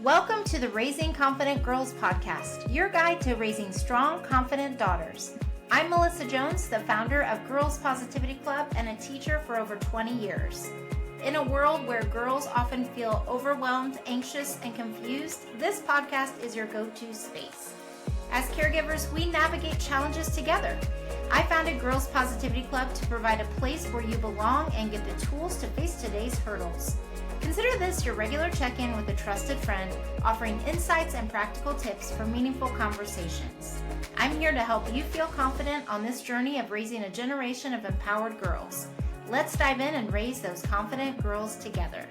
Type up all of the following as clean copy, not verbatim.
Welcome to the Raising Confident Girls podcast, your guide to raising strong, confident daughters. I'm Melissa Jones, the founder of Girls Positivity Club and a teacher for over 20 years. In a world where girls often feel overwhelmed, anxious, and confused, this podcast is your go-to space. As caregivers, we navigate challenges together. I founded Girls Positivity Club to provide a place where you belong and get the tools to face today's hurdles. Consider this your regular check-in with a trusted friend, offering insights and practical tips for meaningful conversations. I'm here to help you feel confident on this journey of raising a generation of empowered girls. Let's dive in and raise those confident girls together.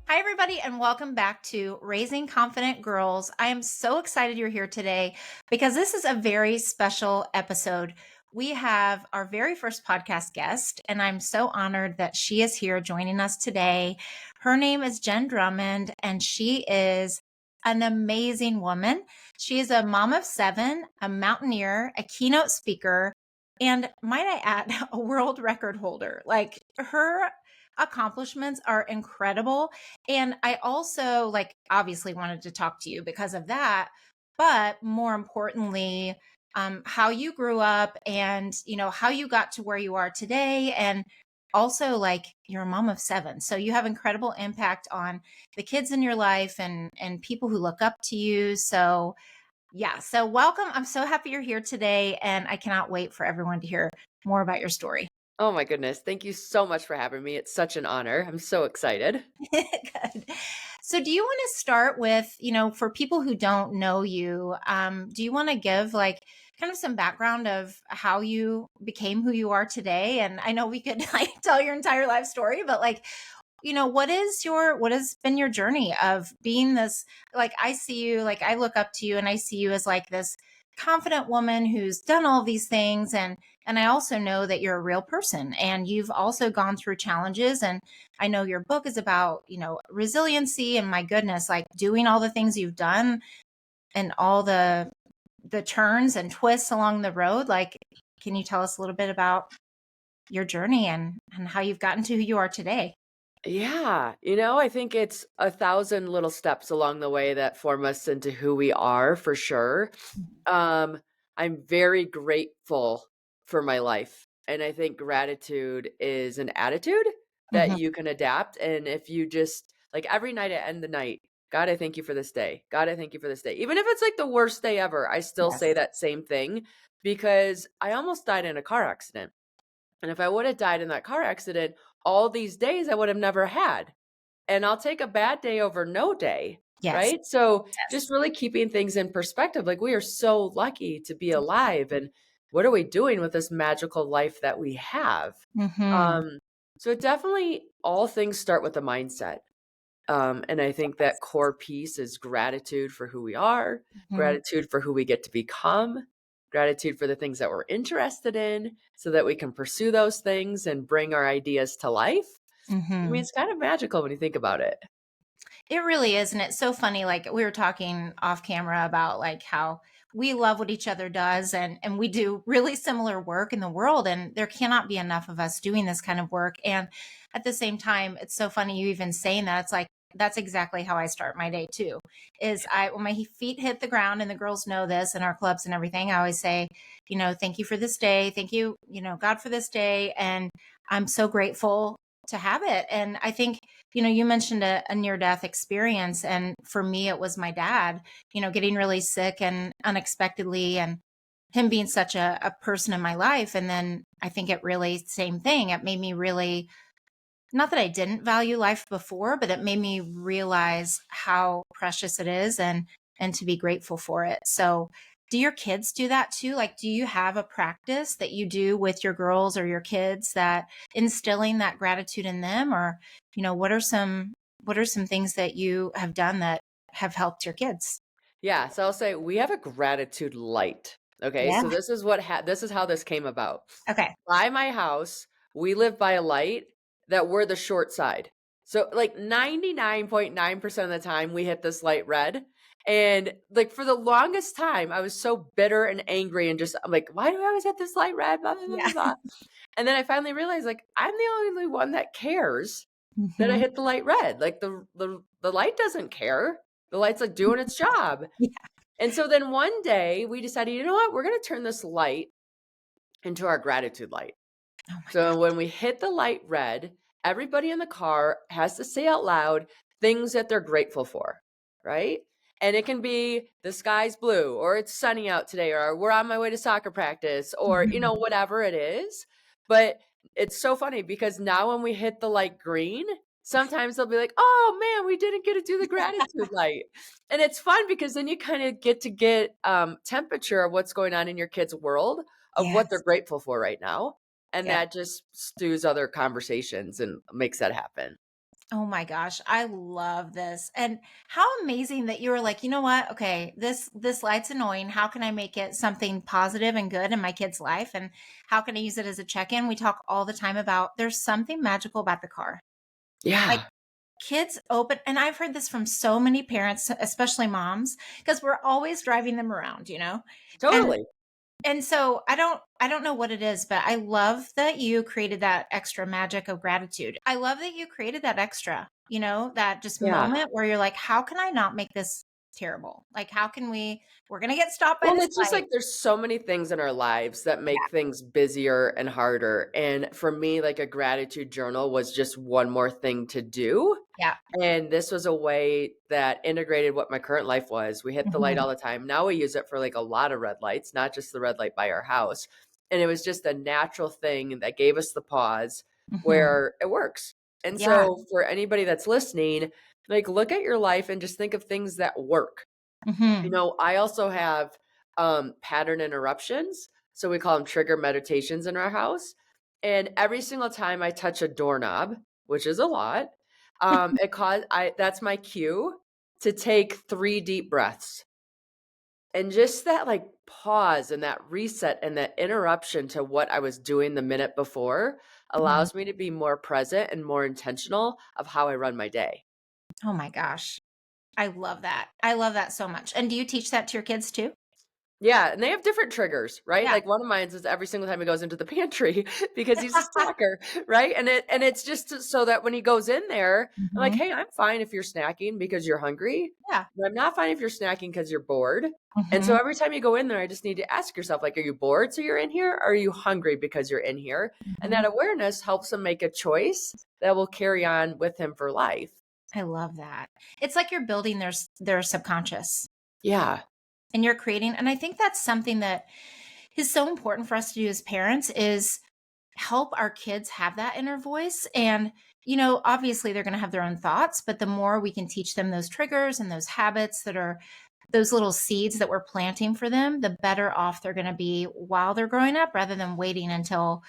Hi, everybody, and welcome back to Raising Confident Girls. I am so excited you're here today because this is a very special episode. We have our very first podcast guest, and I'm so honored that she is here joining us today. Her name is Jenn Drummond, and she is an amazing woman. She is a mom of 7, a mountaineer, a keynote speaker, and might I add, a world record holder. Like, her accomplishments are incredible. And I also obviously wanted to talk to you because of that, but more importantly, how you grew up and, how you got to where you are today. And also you're a mom of 7. So you have incredible impact on the kids in your life and people who look up to you. So yeah. So welcome. I'm so happy you're here today. And I cannot wait for everyone to hear more about your story. Oh my goodness. Thank you so much for having me. It's such an honor. I'm so excited. Good. So do you want to start with, for people who don't know you, do you want to give kind of some background of how you became who you are today? And I know we could tell your entire life story, but what has been your journey of being this, I see you, I look up to you and I see you as this confident woman who's done all these things. And I also know that you're a real person and you've also gone through challenges. And I know your book is about, resiliency and my goodness, doing all the things you've done and all the turns and twists along the road. Can you tell us a little bit about your journey and how you've gotten to who you are today? Yeah. I think it's 1,000 little steps along the way that form us into who we are for sure. I'm very grateful for my life. And I think gratitude is an attitude that you can adapt. And if you just every night I end the night, God, I thank you for this day. God, I thank you for this day. Even if it's the worst day ever, I still say that same thing because I almost died in a car accident. And if I would have died in that car accident, all these days I would have never had. And I'll take a bad day over no day. Yes. Right. So just really keeping things in perspective, we are so lucky to be alive. And what are we doing with this magical life that we have? So definitely all things start with the mindset. And I think that core piece is gratitude for who we are, gratitude for who we get to become, gratitude for the things that we're interested in so that we can pursue those things and bring our ideas to life. I mean, it's kind of magical when you think about it. It really is. And it's so funny. We were talking off camera about how we love what each other does and we do really similar work in the world. And there cannot be enough of us doing this kind of work. And at the same time, it's so funny you even saying that. It's that's exactly how I start my day too, is when my feet hit the ground, and the girls know this in our clubs and everything, I always say, thank you for this day. Thank you, God, for this day. And I'm so grateful to have it. And I think, you mentioned a near-death experience. And for me, it was my dad, getting really sick and unexpectedly, and him being such a person in my life. And then I think it really, same thing. It made me really, not that I didn't value life before, but it made me realize how precious it is and to be grateful for it. So do your kids do that too? Do you have a practice that you do with your girls or your kids that instilling that gratitude in them? Or, what are some things that you have done that have helped your kids? Yeah. So I'll say we have a gratitude light. Okay. Yeah. So this is this is how this came about. Okay. By my house, we live by a light that we're the short side. So 99.9% of the time we hit this light red. And for the longest time, I was so bitter and angry and just, I'm why do I always hit this light red? Blah, blah, blah, blah. And then I finally realized I'm the only one that cares that I Mhm. hit the light red. Like the light doesn't care. The light's like doing its job. Yeah. And so then one day we decided, you know what? We're going to turn this light into our gratitude light. Oh my So gosh. when we hit the light red, everybody in the car has to say out loud things that they're grateful for, right? And it can be the sky's blue, or it's sunny out today, or we're on my way to soccer practice, or, Mhm. whatever it is. But it's so funny because now when we hit the light green, sometimes they'll be like, oh man, we didn't get to do the gratitude light. And it's fun because then you kind of get temperature of what's going on in your kid's world, of what they're Yes. grateful for right now, and Yeah. that just stews other conversations and makes that happen. Oh my gosh, I love this. And how amazing that you were like, "You know what? Okay, this light's annoying. How can I make it something positive and good in my kid's life? And how can I use it as a check-in?" We talk all the time about there's something magical about the car. Like Yeah, kids open, and I've heard this from so many parents, especially moms, because we're always driving them around, you know? And totally. so I don't know what it is, but I love that you created that extra magic of gratitude. I love that you created that extra, that just Yeah. moment where you're like, how can I not make this terrible? Like how can we're going to get stopped by Well, this it's just light. like there's so many things in our lives that Yeah. make things busier and harder. And for me, like a gratitude journal was just one more thing to do. Yeah. And this was a way that integrated what my current life was. We hit the light Mhm. all the time. Now we use it for like a lot of red lights, not just the red light by our house. And it was just a natural thing that gave us the pause Mhm. where it works. And Yeah. so for anybody that's listening, like look at your life and just think of things that work. Mhm. I also have pattern interruptions. So we call them trigger meditations in our house. And every single time I touch a doorknob, which is a lot, that's my cue to take 3 deep breaths. And just that like pause and that reset and that interruption to what I was doing the minute before Mhm. allows me to be more present and more intentional of how I run my day. Oh my gosh. I love that. I love that so much. And do you teach that to your kids too? Yeah, and they have different triggers, right? Yeah. Like one of mine is every single time he goes into the pantry because he's a snacker, right? And it's just so that when he goes in there, I'm like, Mhm. "Hey, I'm fine if you're snacking because you're hungry, Yeah. but I'm not fine if you're snacking because you're bored." And so Mhm. every time you go in there, I just need to ask yourself, like, are you bored so you're in here? Or are you hungry because you're in here? And that Mhm. awareness helps him make a choice that will carry on with him for life. I love that. It's like you're building their subconscious Yeah, and you're creating, and I think that's something that is so important for us to do as parents is help our kids have that inner voice. And obviously they're going to have their own thoughts, but the more we can teach them those triggers and those habits that are those little seeds that we're planting for them, the better off they're going to be while they're growing up rather than waiting until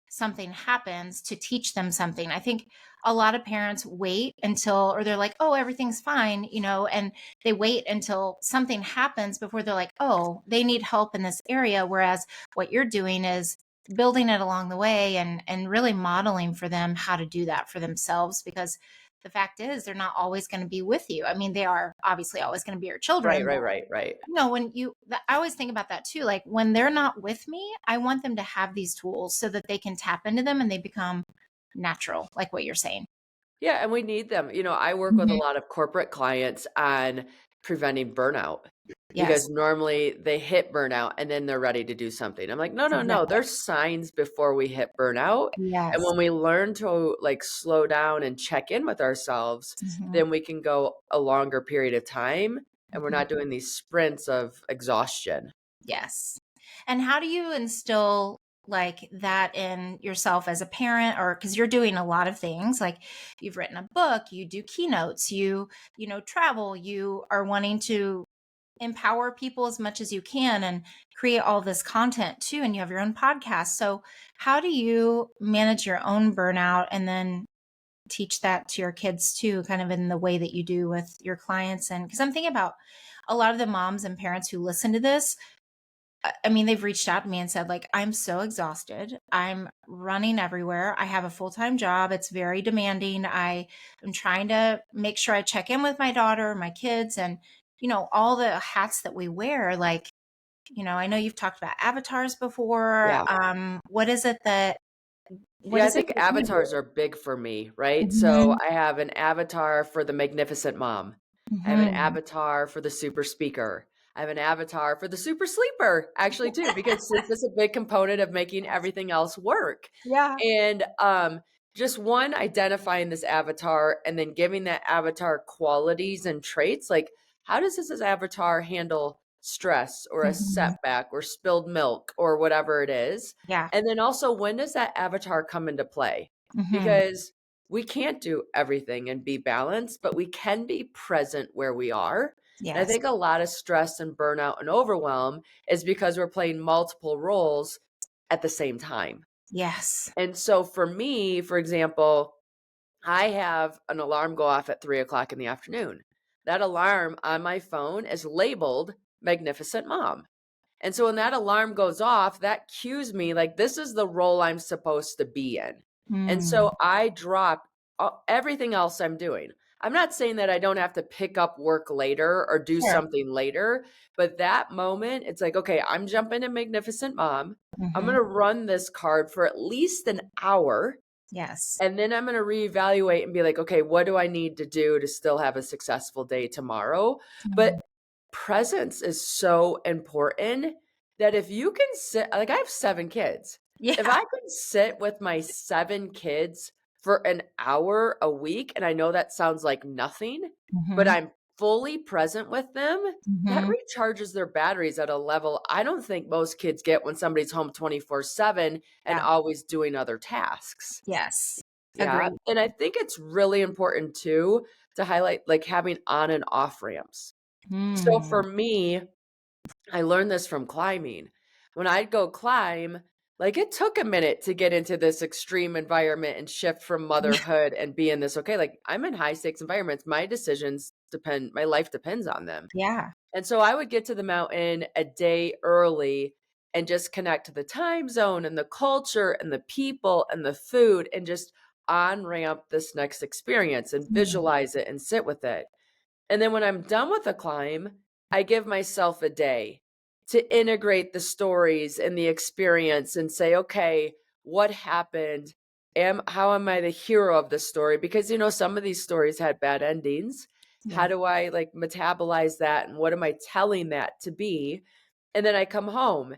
something happens to teach them something. I think a lot of parents wait until, or they're like, oh, everything's fine, and they wait until something happens before they're like, oh, they need help in this area. Whereas what you're doing is building it along the way and really modeling for them how to do that for themselves, because the fact is they're not always going to be with you. I mean, they are obviously always going to be your right, children, right, right, right. when I always think about that too. Like when they're not with me, I want them to have these tools so that they can tap into them and they become natural, like what you're saying. Yeah, and we need them. I work with a Mhm. lot of corporate clients on preventing burnout because Yes, normally they hit burnout and then they're ready to do something. I'm like, no, no, no. exactly. There's signs before we hit burnout. And Yes. when we learn to like slow down and check in with ourselves, Mhm. then we can go a longer period of time and we're Mhm. not doing these sprints of exhaustion. Yes. And how do you instill like that in yourself as a parent, or because you're doing a lot of things, like you've written a book, you do keynotes, travel, you are wanting to empower people as much as you can and create all this content too, and you have your own podcast. So how do you manage your own burnout and then teach that to your kids too, kind of in the way that you do with your clients? And because I'm thinking about a lot of the moms and parents who listen to this, I mean, they've reached out to me and said, like, I'm so exhausted. I'm running everywhere. I have a full time job. It's very demanding. I am trying to make sure I check in with my daughter, my kids, and, all the hats that we wear. Like, I know you've talked about avatars before. Yeah. What is it that What Yeah, I is it think for avatars you? are big for me, right? So Mhm. I have an avatar for the magnificent mom. I have an Mhm. avatar for the super speaker. I have an avatar for the super sleeper, actually, too, because sleep is a big component of making everything else work. Yeah. And just one, identifying this avatar and then giving that avatar qualities and traits. Like, how does this avatar handle stress or a Mhm. setback or spilled milk or whatever it is? Yeah. And then also, when does that avatar come into play? Mhm. Because we can't do everything and be balanced, but we can be present where we are. And I Yes. think a lot of stress and burnout and overwhelm is because we're playing multiple roles at the same time. Yes. And so for me, for example, I have an alarm go off at 3 o'clock in the afternoon. That alarm on my phone is labeled Magnificent Mom. And so when that alarm goes off, that cues me like this is the role I'm supposed to be in. And Mm. so I drop everything else I'm doing. I'm not saying that I don't have to pick up work later or do Sure. something later, but that moment, it's like, okay, I'm jumping to Magnificent Mom. I'm going Mhm. to run this card for at least an hour. Yes. And then I'm going to reevaluate and be like, okay, what do I need to do to still have a successful day tomorrow? But Mhm. presence is so important that if you can sit, like I have 7 kids. If Yeah. I can sit with my 7 kids for an hour a week, and I know that sounds like nothing, but Mhm. I'm fully present with them, that Mhm. recharges their batteries at a level I don't think most kids get when somebody's home 24/7 and Yeah. always doing other tasks. Yes. Yeah, Agreed. and I think it's really important too to highlight like having on and off ramps. So for Mm. me, I learned this from climbing. When I'd go climb, like it took a minute to get into this extreme environment and shift from Yeah. motherhood and be in this okay, like I'm in high stakes environments. My decisions depend, my life depends on them. Yeah. And so I would get to the mountain a day early and just connect to the time zone and the culture and the people and the food and just on ramp this next experience and Mm. visualize it and sit with it. And then when I'm done with the climb, I give myself a day to integrate the stories and the experience and say, okay, what happened? How am I the hero of the story? Because some of these stories had bad endings. How Yeah. do I like metabolize that and what am I telling that to be? And then I come home.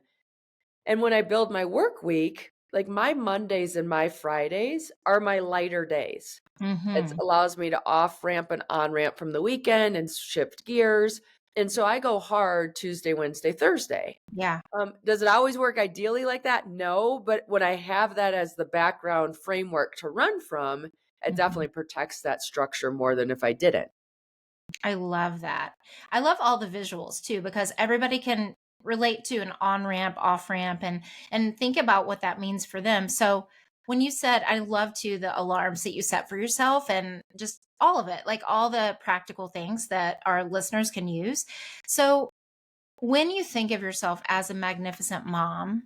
And when I build my work week, like my Mondays and my Fridays are my lighter days. It Mhm. allows me to off ramp and on ramp from the weekend and shift gears. And so I go hard Tuesday, Wednesday, Thursday. Yeah. Does it always work ideally like that? No, but when I have that as the background framework to run from, it Mhm. definitely protects that structure more than if I didn't. I love that. I love all the visuals too because everybody can relate to an on-ramp, off-ramp and think about what that means for them. So when you said I love to the alarms that you set for yourself and just all of it, like all the practical things that our listeners can use. So when you think of yourself as a magnificent mom,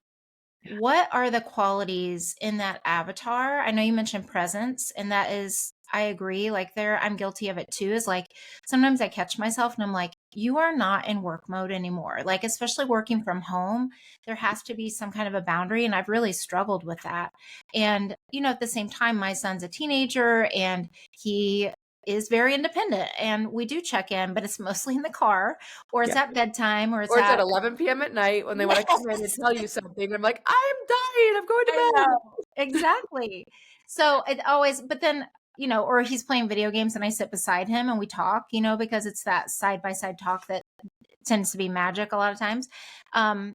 what are the qualities in that avatar? I know you mentioned presence, and that is, I agree. Like, there, I'm guilty of it too. Is like sometimes I catch myself and I'm like, you are not in work mode anymore. Like, especially working from home, there has to be some kind of a boundary. And I've really struggled with that. And, at the same time, my son's a teenager and he is very independent and we do check in, but it's mostly in the car or it's Yeah. at bedtime or it's Or it's at at 11 p.m. at night when they want to come in and yes. tell you something. I'm like, I'm dying. I'm going to I bed. know. Exactly. So it always, but then, or he's playing video games and I sit beside him and we talk, because it's that side by side talk that tends to be magic a lot of times. Um,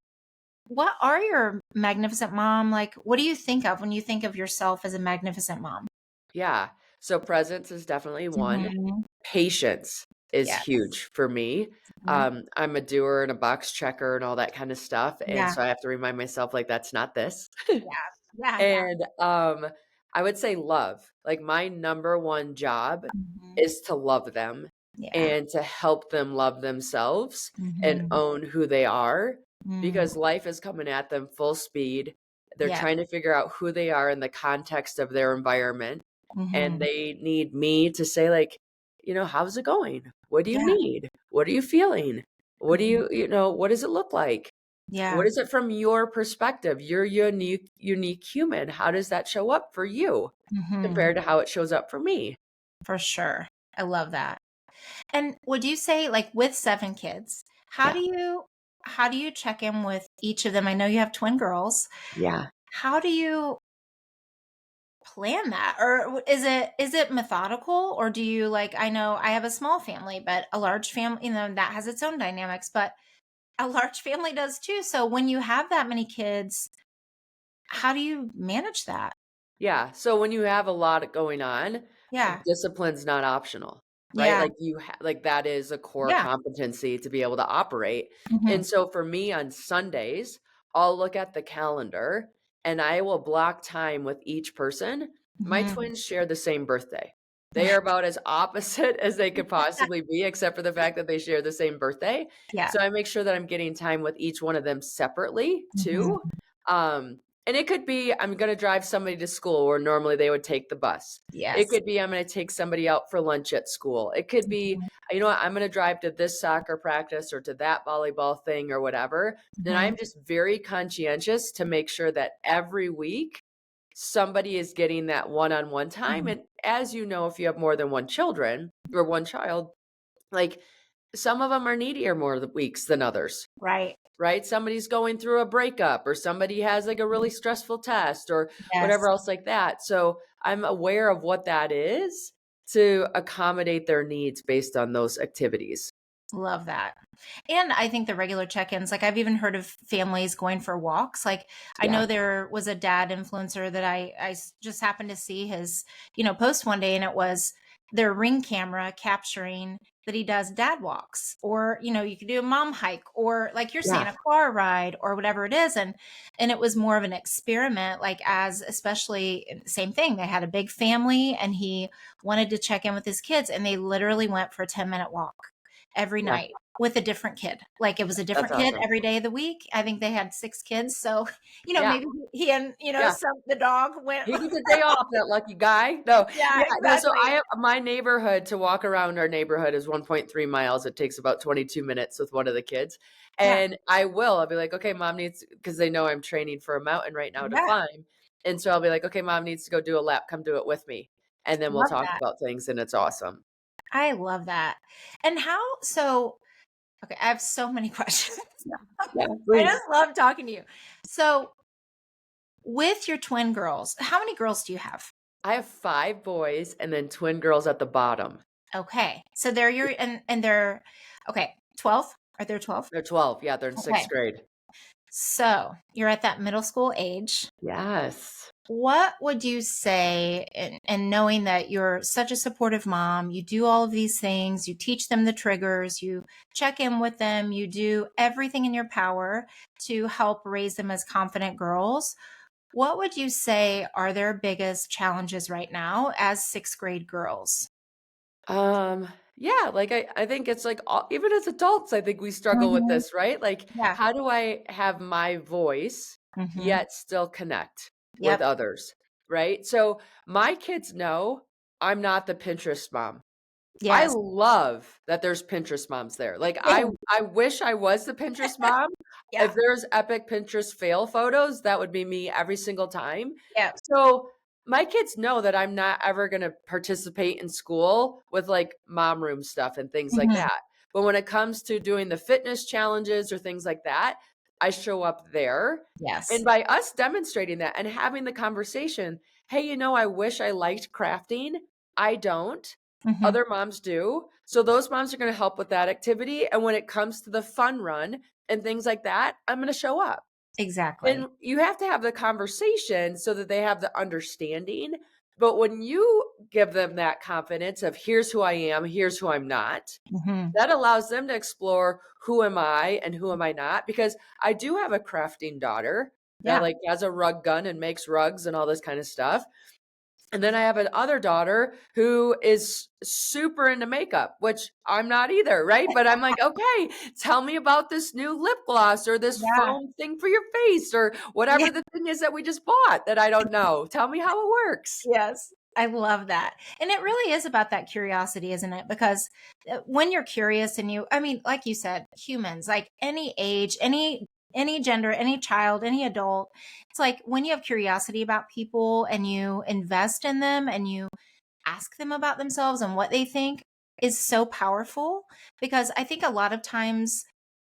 what are your magnificent mom like? What do you think of when you think of yourself as a magnificent mom? Yeah. So presence is definitely one. Mhm. Patience is Yes. huge for me. Mhm. I'm a doer and a box checker and all that kind of stuff. And Yeah. so I have to remind myself, like, that's not this. Yeah. Yeah. Yeah. And I would say love. Like, my number one job Mhm. is to love them Yeah. and to help them love themselves and Mhm. own who they are Mm. because life is coming at them full speed. They're Yeah. trying to figure out who they are in the context of their environment and Mhm. they need me to say like, how's it going? What do you Yeah. need? What are you feeling? What do Mhm. what does it look like? Yeah. What is it from your perspective? You're unique human. How does that show up for you Mhm. compared to how it shows up for me? For sure. I love that. And would you say, like, with 7 kids, Yeah. how do you check in with each of them? I know you have twin girls. Yeah. How do you plan that? Or is it methodical, or do you, like, I know I have a small family, but a large family, that has its own dynamics, but a large family does too. So when you have that many kids, how do you manage that? Yeah, so when you have a lot going on, Yeah. discipline's not optional, right? Yeah. Like, like, that is a core Yeah. competency to be able to operate, Mhm. and so for me on Sundays, I'll look at the calendar, and I will block time with each person. My Mhm. twins share the same birthday. They are about as opposite as they could possibly be, except for the fact that they share the same birthday, Yeah. so I make sure that I'm getting time with each one of them separately too, Mhm. um and it could be I'm gonna drive somebody to school where normally they would take the bus. It Yes. could be I'm gonna take somebody out for lunch at school. It could be, Mhm. you know what, I'm gonna drive to this soccer practice or to that volleyball thing or whatever. And Mhm. I'm just very conscientious to make sure that every week somebody is getting that one-on-one time. Mhm. And as you know, if you have more than one children or one child, like some of them are needier more weeks than others, Right. right? Somebody's going through a breakup or somebody has like a really stressful test or Yes. whatever else like that. So I'm aware of what that is to accommodate their needs based on those activities. Love that. And I think the regular check-ins, like, I've even heard of families going for walks. Like, I Yeah. know there was a dad influencer that just happened to see his, post one day, and it was their Ring camera capturing that he does dad walks, or, you could do a mom hike, or, like you're Yeah. saying, a car ride, or whatever it is. And it was more of an experiment, like, as especially same thing. They had a big family, and he wanted to check in with his kids, and they literally went for a 10-minute walk every Yeah. night with a different kid. Like, it was a That's different kid awesome. every day of the week. I think they had 6 kids. So, Yeah. maybe he and, Yeah. some the dog went. He gets a day off, that lucky guy. No, Yeah, yeah, no, so I exactly. have my neighborhood to walk around our neighborhood is 1.3 miles. It takes about 22 minutes with one of the kids. Yeah. And I'll be like, okay, mom needs, because they know I'm training for a mountain right now to Yeah. climb. And so I'll be like, okay, mom needs to go do a lap. Come do it with me. And then we'll Love talk that. about things and it's awesome. I love that. And okay, I have so many questions. Yeah. Yeah, I just please. love talking to you. So, with your twin girls, how many girls do you have? I have 5 boys and then twin girls at the bottom. Okay. So they're they're okay, 12? Are there 12? They're 12. Yeah, they're in Okay. 6th grade. So, you're at that middle school age. Yes. What would you say, and knowing that you're such a supportive mom, you do all of these things, you teach them the triggers, you check in with them, you do everything in your power to help raise them as confident girls. What would you say are their biggest challenges right now as sixth grade girls? Um, yeah, like I think it's like all, even as adults, I think we struggle with Mhm. this, right? Like, Yeah. how do I have my voice Mhm. yet still connect with Yep. others, right? So my kids know I'm not the Pinterest mom. I Yes. love that there's Pinterest moms there. Like I wish I was the Pinterest mom. Yeah. If there's epic Pinterest fail photos, that would be me every single time. Yep. So my kids know that I'm not ever going to participate in school with like mom room stuff and things like Mhm. that. But when it comes to doing the fitness challenges or things like that, I show up there. Yes. And by us demonstrating that and having the conversation, hey, I wish I liked crafting. I don't. Mhm. Other moms do. So those moms are going to help with that activity. And when it comes to the fun run and things like that, I'm going to show up. Exactly. And you have to have the conversation so that they have the understanding. But when you give them that confidence of here's who I am, here's who I'm not, Mhm. that allows them to explore who am I and who am I not. Because I do have a crafting daughter that Yeah. like has a rug gun and makes rugs and all this kind of stuff. And then I have another daughter who is super into makeup, which I'm not either, right? But I'm like, okay, tell me about this new lip gloss or this Yeah. foam thing for your face or Yeah. whatever the thing is that we just bought that I don't know. Tell me how it works. Yes. I love that. And it really is about that curiosity, isn't it? Because when you're curious and I mean, like you said, humans, like any age, any any gender, any child, any adult. It's like when you have curiosity about people and you invest in them and you ask them about themselves and what they think is so powerful, because I think a lot of times,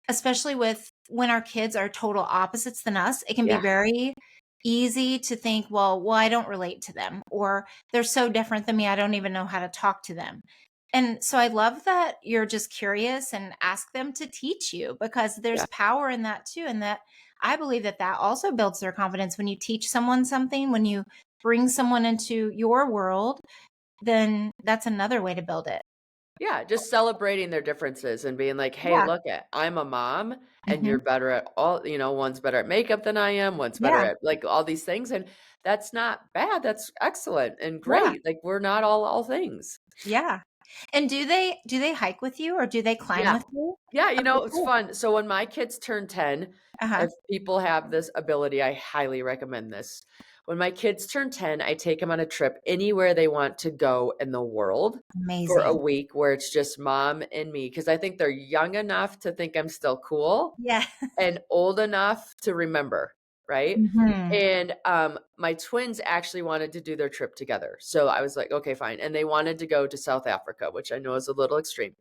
especially with when our kids are total opposites than us, it can be Yeah. very easy to think, well, I don't relate to them, or they're so different than me, I don't even know how to talk to them. And so I love that you're just curious and ask them to teach you, because Yeah. there's power in that too. And that I believe that that also builds their confidence. When you teach someone something, when you bring someone into your world, then that's another way to build it. Yeah, just celebrating their differences and being like, "Hey, Yeah. look at I'm a mom and Hmm. you're better at all, one's better at makeup than I am, one's better Yeah. at like all these things." And that's not bad. That's excellent and Yeah. great. Like we're not all things. Yeah. And do they hike with you or do they climb Yeah. with you? Yeah, Okay, it's cool. fun. So when my kids turn 10, Uh-huh. if people have this ability, I highly recommend this. When my kids turn 10, I take them on a trip anywhere they want to go in the world for a Amazing. week where it's just mom and me because I think they're young enough to think I'm still cool Yeah. and old enough to remember, right? Mhm. And my twins actually wanted to do their trip together. So I was like, okay, fine. And they wanted to go to South Africa, which I know is a little extreme.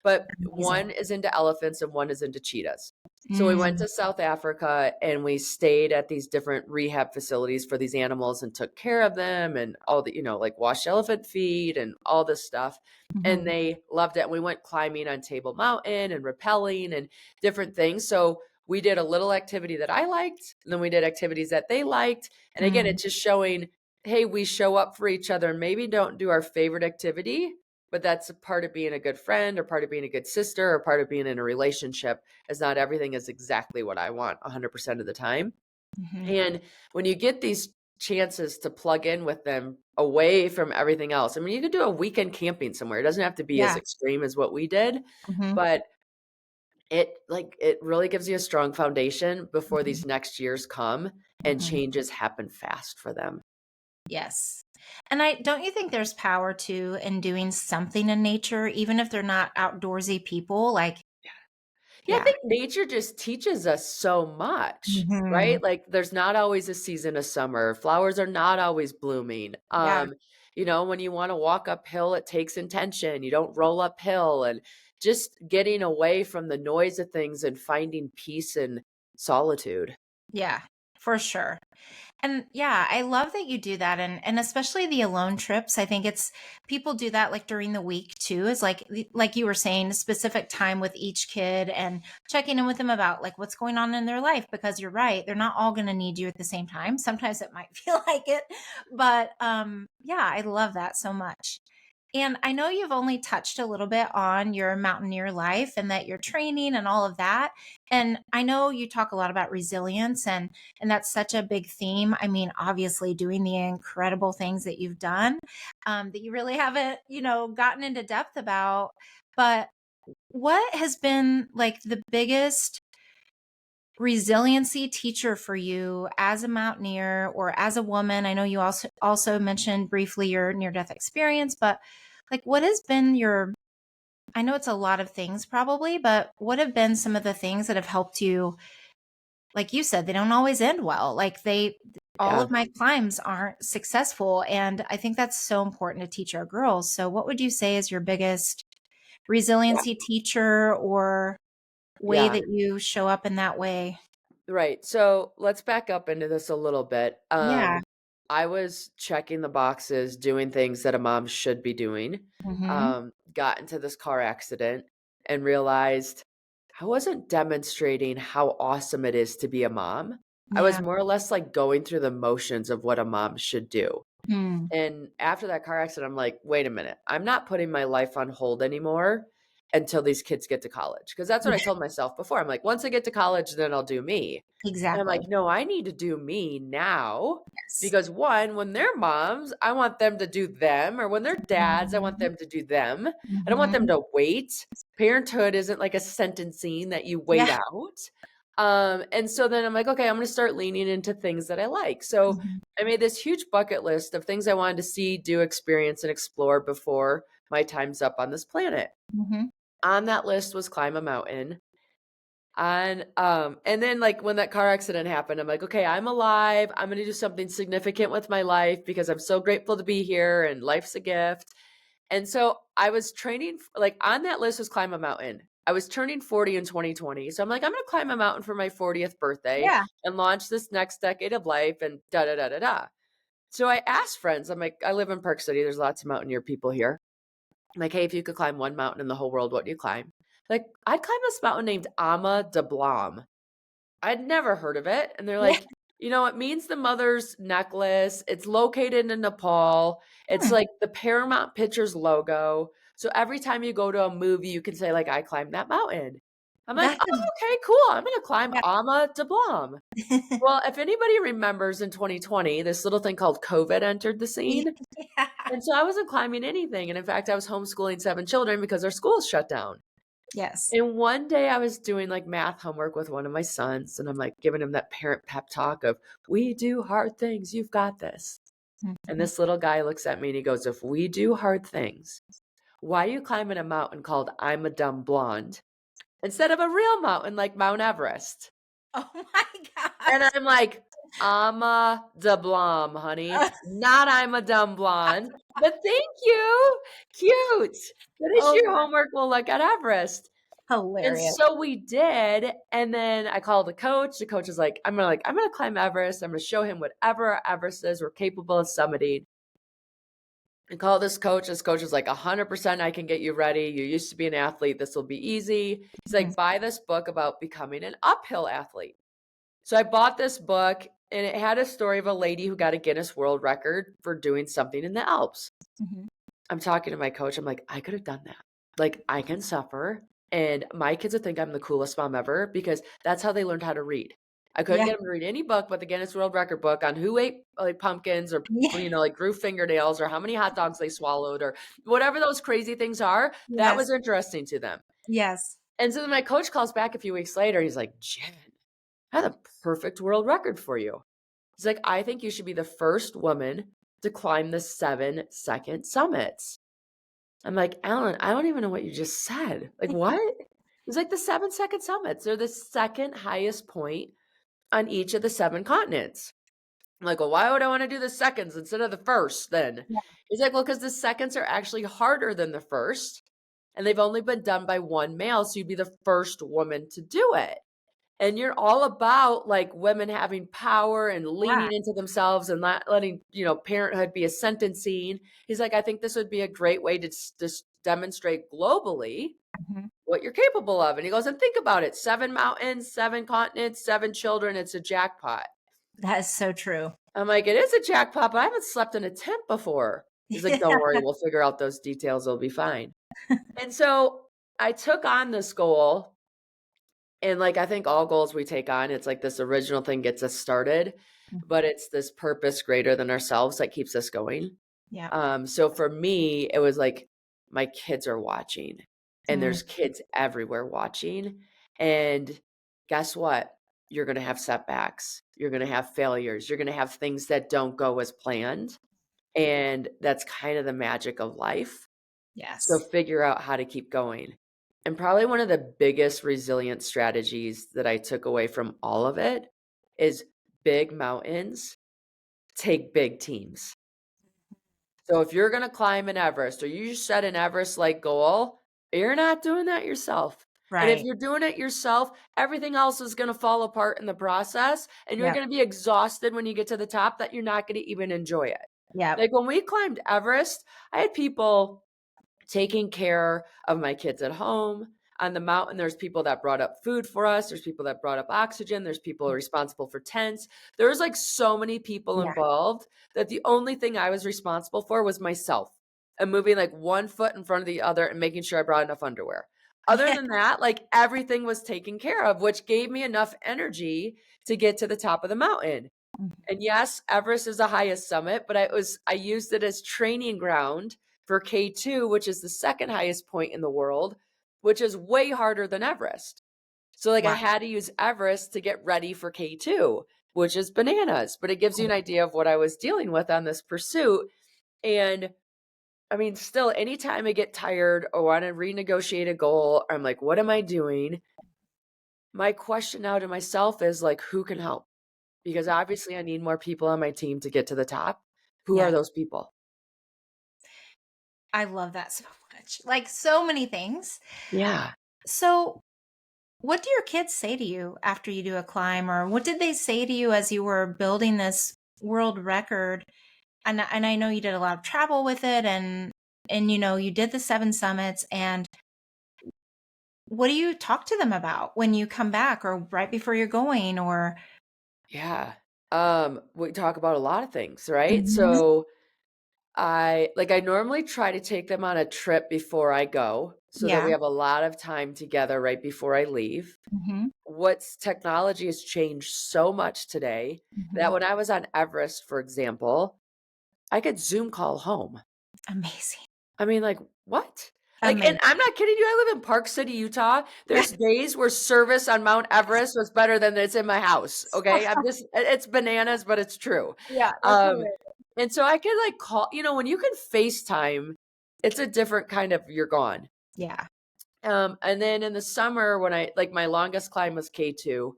But Amazing. one is into elephants and one is into cheetahs. So we went Mm. to South Africa and we stayed at these different rehab facilities for these animals and took care of them and all the, like washed elephant feed and all this stuff. And Mhm. they loved it. And we went climbing on Table Mountain and rappelling and different things. So we did a little activity that I liked, and then we did activities that they liked. And again, Mm. it's just showing, hey, we show up for each other and maybe don't do our favorite activity, but that's a part of being a good friend or part of being a good sister or part of being in a relationship is not everything is exactly what I want 100% of the time. Mhm. And when you get these chances to plug in with them away from everything else, I mean, you could do a weekend camping somewhere. It doesn't have to be as Yeah. extreme as what we did, Mhm. but it really gives you a strong foundation before Mhm. these next years come and Mhm. changes happen fast for them. Yes. And I don't you think there's power too in doing something in nature, even if they're not outdoorsy people? Like, Yeah, I yeah. think nature just teaches us so much, Mhm. right? Like there's not always a season of summer. Flowers are not always blooming. Yeah. When you want to walk uphill, it takes intention. You don't roll uphill and just getting away from the noise of things and finding peace and solitude. Yeah. For sure. And yeah, I love that you do that, and especially the alone trips. I think it's people do that like during the week too. Is like you were saying, specific time with each kid and checking in with them about like what's going on in their life, because you're right, they're not all going to need you at the same time. Sometimes it might feel like it, but yeah, I love that so much. And I know you've only touched a little bit on your mountaineer life and that you're training and all of that. And I know you talk a lot about resilience, and that's such a big theme. I mean, obviously doing the incredible things that you've done, that you really haven't, gotten into depth about. But what has been like the biggest resiliency teacher for you as a mountaineer or as a woman? I know you also mentioned briefly your near death experience, but like what has been your I know it's a lot of things probably, but what have been some of the things that have helped you? Like you said, they don't always end well. Like all Yeah. of my climbs aren't successful. And I think that's so important to teach our girls. So what would you say is your biggest Yeah. resiliency teacher or way Yeah. that you show up in that way? Right. So let's back up into this a little bit. Yeah. I was checking the boxes, doing things that a mom should be doing. Mhm. Got into this car accident and realized I wasn't demonstrating how awesome it is to be a mom. I was Yeah. more or less like going through the motions of what a mom should do. Mm. And after that car accident, I'm like, wait a minute, I'm not putting my life on hold anymore until these kids get to college. Cause that's what I Yeah, told myself before. I'm like, once I get to college, then I'll do me. And I'm like, exactly. no, I need to do me now Yes. because one, when they're moms, I want them to do them, or when they're dads, I want Mhm. them to do them. I don't want them Mhm. to wait. Parenthood isn't like a sentencing that you wait Yeah. out. And so then I'm like, okay, I'm going to start leaning into things that I like. So Mhm. I made this huge bucket list of things I wanted to see, do, experience, and explore before my time's up on this planet. Mhm. On that list was climb a mountain. And then like when that car accident happened, I'm like, okay, I'm alive. I'm going to do something significant with my life because I'm so grateful to be here and life's a gift. And so I was training, like on that list was climb a mountain. I was turning 40 in 2020. So I'm like, I'm going to climb a mountain for my 40th birthday Yeah. and launch this next decade of life and da da da da da. So I asked friends, I'm like, I live in Park City. There's lots of mountaineer people here. I'm like, hey, if you could climb one mountain in the whole world, what do you climb? Like, I'd climb this mountain named Ama de Blam. I'd never heard of it. And they're Yeah. like, it means the mother's necklace. It's located in Nepal. It's Hmm. like the Paramount Pictures logo. So every time you go to a movie, you can say, like, I climbed that mountain. I'm like, That's oh, okay, cool. I'm going to climb yeah. Ama de Blam. Well, if anybody remembers in 2020, this little thing called COVID entered the scene. Yeah. And so I wasn't climbing anything. And in fact, I was homeschooling 7 children because our schools shut down. Yes. And one day I was doing like math homework with one of my sons, and I'm like giving him that parent pep talk of, we do hard things, you've got this. And Mhm. this little guy looks at me and he goes, if we do hard things, why are you climbing a mountain called I'm a Dumb Blonde instead of a real mountain like Mount Everest? Oh my And gosh. I'm like, I'm a da blom, honey, not I'm a dumb blonde. But thank you. Cute. Finish Oh your my, homework. We'll look at Everest. And hilarious. so we did, and then I called the coach. The coach is like, I'm gonna climb Everest. I'm gonna show him whatever Everest is we're capable of summiting. And call this coach. This coach is like 100% I can get you ready. You used to be an athlete. This will be easy. He's Mhm. like, buy this book about becoming an uphill athlete. So I bought this book and it had a story of a lady who got a Guinness World Record for doing something in the Alps. Mhm. I'm talking to my coach. I'm like, I could have done that. Like, I can suffer. And my kids would think I'm the coolest mom ever because that's how they learned how to read. I couldn't Yeah. get them to read any book but the Guinness World Record book on who ate like pumpkins or, Yeah. like grew fingernails or how many hot dogs they swallowed or whatever those crazy things are. That Yes. was interesting to them. Yes. And so then my coach calls back a few weeks later. He's like, Jen, I had a perfect world record for you. He's like, I think you should be the first woman to climb the 7-second summits. I'm like, Alan, I don't even know what you just said. Like, what? He's like, the 7-second summits. They're the second highest point on each of the 7 continents. I'm like, well, why would I want to do the seconds instead of the first then? Yeah. He's like, well, because the seconds are actually harder than the first. And they've only been done by one male. So you'd be the first woman to do it. And you're all about like women having power and Yeah. leaning into themselves and not letting, parenthood be a sentencing. He's like, I think this would be a great way to just demonstrate globally Mhm. what you're capable of. And he goes, and think about it, 7 mountains, 7 continents, 7 children. It's a jackpot. That is so true. I'm like, it is a jackpot, but I haven't slept in a tent before. He's like, don't worry, we'll figure out those details. It'll be fine. And so I took on this goal. And like I think all goals we take on, it's like this original thing gets us started, Mhm. but it's this purpose greater than ourselves that keeps us going. Yeah. So for me, it was like my kids are watching and Mm. there's kids everywhere watching. And guess what? You're going to have setbacks. You're going to have failures. You're going to have things that don't go as planned. And that's kind of the magic of life. So Yes. figure out how to keep going. And probably one of the biggest resilience strategies that I took away from all of it is big mountains take big teams. So if you're going to climb an Everest or you set an Everest like goal, you're not doing that yourself. And if Right. you're doing it yourself, everything else is going to fall apart in the process and you're Yep. going to be exhausted when you get to the top that you're not going to even enjoy it. Yep. Like when we climbed Everest, I had people taking care of my kids at home. On the mountain, there's people that brought up food for us. There's people that brought up oxygen. There's people responsible for tents. There's like so many people Yeah. involved that the only thing I was responsible for was myself and moving like one foot in front of the other and making sure I brought enough underwear. Other Yeah. than that, like everything was taken care of, which gave me enough energy to get to the top of the mountain. Mhm. And yes, Everest is the highest summit, but I used it as training ground for K2, which is the second highest point in the world, which is way harder than Everest. So like I Wow. had to use Everest to get ready for K2, which is bananas, but it gives you an idea of what I was dealing with on this pursuit. And I mean, still anytime I get tired or want to renegotiate a goal, I'm like, what am I doing? my question now to myself is like, who can help? Because obviously I need more people on my team to get to the top. Who are Yeah. those people? I love that so much. Like so many things. Yeah. So, what do your kids say to you after you do a climb, or what did they say to you as you were building this world record? And I know you did a lot of travel with it, and you did the 7 summits. And what do you talk to them about when you come back, or right before you're going, or Yeah. We talk about a lot of things, right? Mhm. So I normally try to take them on a trip before I go so that we Yeah. have a lot of time together right before I leave. Mhm. What's technology has changed so much today that Mhm. when I was on Everest, for example, I could Zoom call home. Amazing. I mean, like, what? Like, and Amazing. I'm not kidding you, I live in Park City, Utah. There's days where service on Mount Everest was better than it's in my house, okay? It's bananas, but it's true. Yeah, that's Um, hilarious. and so I could, like, call when you can FaceTime, it's a different kind of you're gone. Yeah. And then in the summer when my longest climb was K2,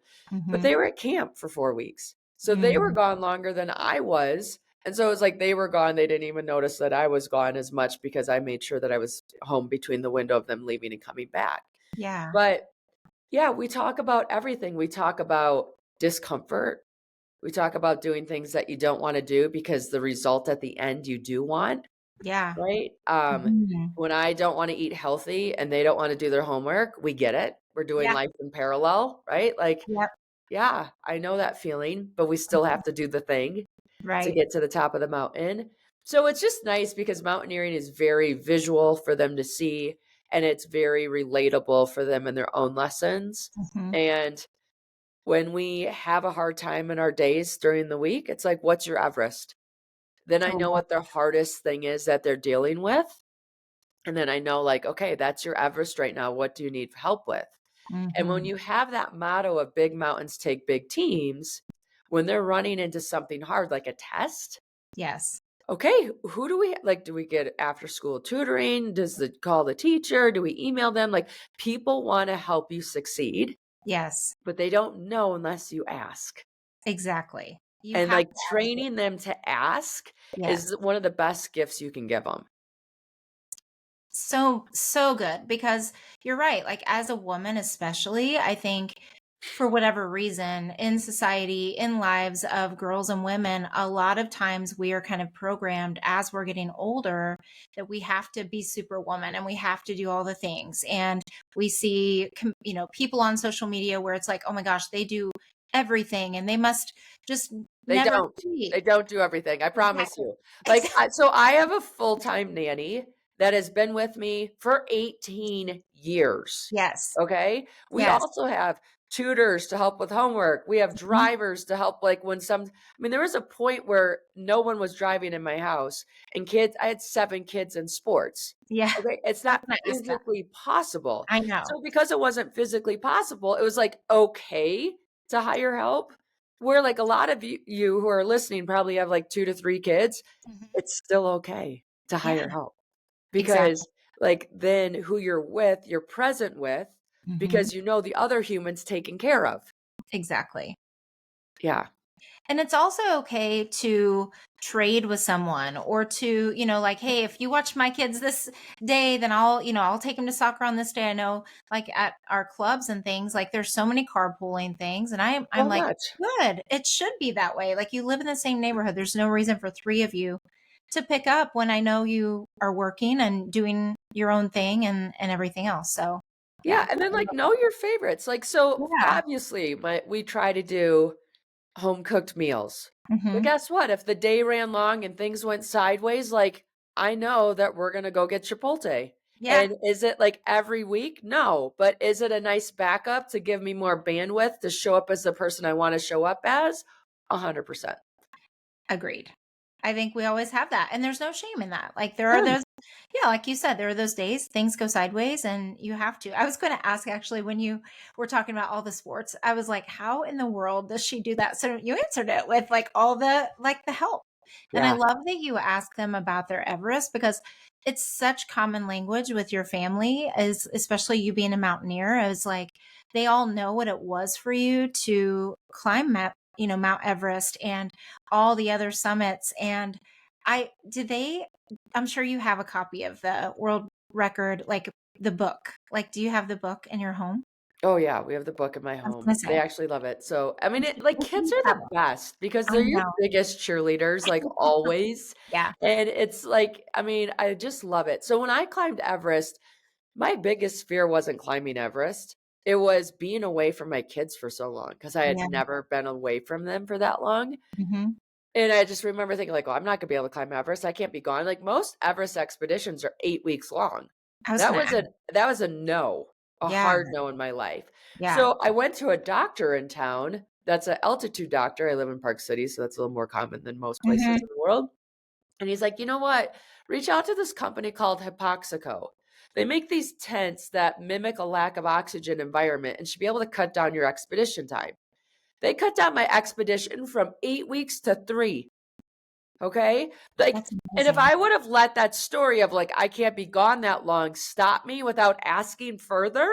but Mhm. they were at camp for 4 weeks. So they were Mhm. gone longer than I was, and so it was like they were gone, they didn't even notice that I was gone as much because I made sure that I was home between the window of them leaving and coming back. Yeah. But, yeah, we talk about everything. We talk about discomfort. We talk about doing things that you don't wanna do because the result at the end you do want, Yeah. right? Mhm. When I don't wanna eat healthy and they don't wanna do their homework, we get it. We're doing Yeah. life in parallel, right? Like, Yep. yeah, I know that feeling, but we still have to do the thing to Right. get to the top of the mountain. So it's just nice because mountaineering is very visual for them to see, and it's very relatable for them in their own lessons. Mhm. And when we have a hard time in our days during the week, it's like, what's your Everest? Then I Oh, know wow. what their hardest thing is that they're dealing with. And then I know, like, okay, that's your Everest right now. What do you need help with? And when Mhm. you have that motto of big mountains take big teams, when they're running into something hard like a test, Yes. okay, who do we like? Do we get after school tutoring? Does the call the teacher? Do we email them? Like, people want to help you succeed, Yes. but they don't know unless you ask. Exactly. You And have like to advocate. training them to ask Yes. is one of the best gifts you can give them. So, so good because you're right. Like, as a woman, especially, I think for whatever reason in society, in lives of girls and women, a lot of times we are kind of programmed as we're getting older that we have to be superwoman and we have to do all the things. And we see, people on social media where it's like, oh my gosh, they do everything and they must just They never don't. cheat. They don't do everything, I promise Exactly. you. Like, Exactly. so I have a full-time nanny that has been with me for 18 years, Yes. okay? We Yes. also have tutors to help with homework. We have Mhm. drivers to help, like, there was a point where no one was driving in my house, and I had 7 kids in sports, Yeah. okay? It's I was not going to ask that. physically possible. I know. So because it wasn't physically possible, it was, like, okay to hire help, where, like, a lot of you who are listening probably have, like, 2 to 3 kids, Mhm. it's still okay to Yeah. hire help Exactly. because, like, then who you're with, you're present with Mhm. because you know the other human's taken care of. Exactly. Yeah. And it's also okay to trade with someone or to, like, hey, if you watch my kids this day, then I'll take them to soccer on this day. I know like at our clubs and things, like there's so many carpooling things. And I'm So like, much. good. It should be that way. Like you live in the same neighborhood. There's no reason for three of you to pick up when I know you are working and doing your own thing and everything else. So Yeah, yeah. and then, I like, love know your favorites. Like, so, that. Yeah. obviously, we try to do home cooked meals. But Hmm. guess what? If the day ran long and things went sideways, like, I know that we're gonna go get Chipotle. Yeah. And is it like every week? No. But is it a nice backup to give me more bandwidth to show up as the person I want to show up as? 100%. Agreed. I think we always have that, and there's no shame in that. Like, there are None. those yeah, like you said, there are those days things go sideways and you have to. I was gonna ask actually when you were talking about all the sports, I was like, "How in the world does she do that?" So you answered it with, like, all the help. And I Yeah. love that you ask them about their Everest because it's such common language with your family, as especially you being a mountaineer. It's like they all know what it was for you to climb Mount Everest and all the other summits. And I did they I'm sure you have a copy of the world record, like the book. Like, do you have the book in your home? Oh, yeah, we have the book in my I was home. gonna They say. actually love it. So, I mean, it like, If kids you are have the it. best because I they're your know. biggest cheerleaders, like, always, Yeah. and it's like, I mean, I just love it. So when I climbed Everest, my biggest fear wasn't climbing Everest. It was being away from my kids for so long because I had Yeah. never been away from them for that long, Mhm. and I just remember thinking like, "Oh, I'm not gonna be able to climb Everest. I can't be gone." Like, most Everest expeditions are 8 weeks long. I was gonna ask. That was a no, a Yeah. hard no in my life. Yeah. So, I went to a doctor in town that's an altitude doctor. I live in Park City, so that's a little more common than most places Mhm. in the world, and he's like, "You know what? Reach out to this company called Hypoxico. They make these tents that mimic a lack of oxygen environment and should be able to cut down your expedition time." They cut down my expedition from 8 weeks to 3. Okay? Like, That's and if amazing. I would have let that story of, like, I can't be gone that long stop me without asking further,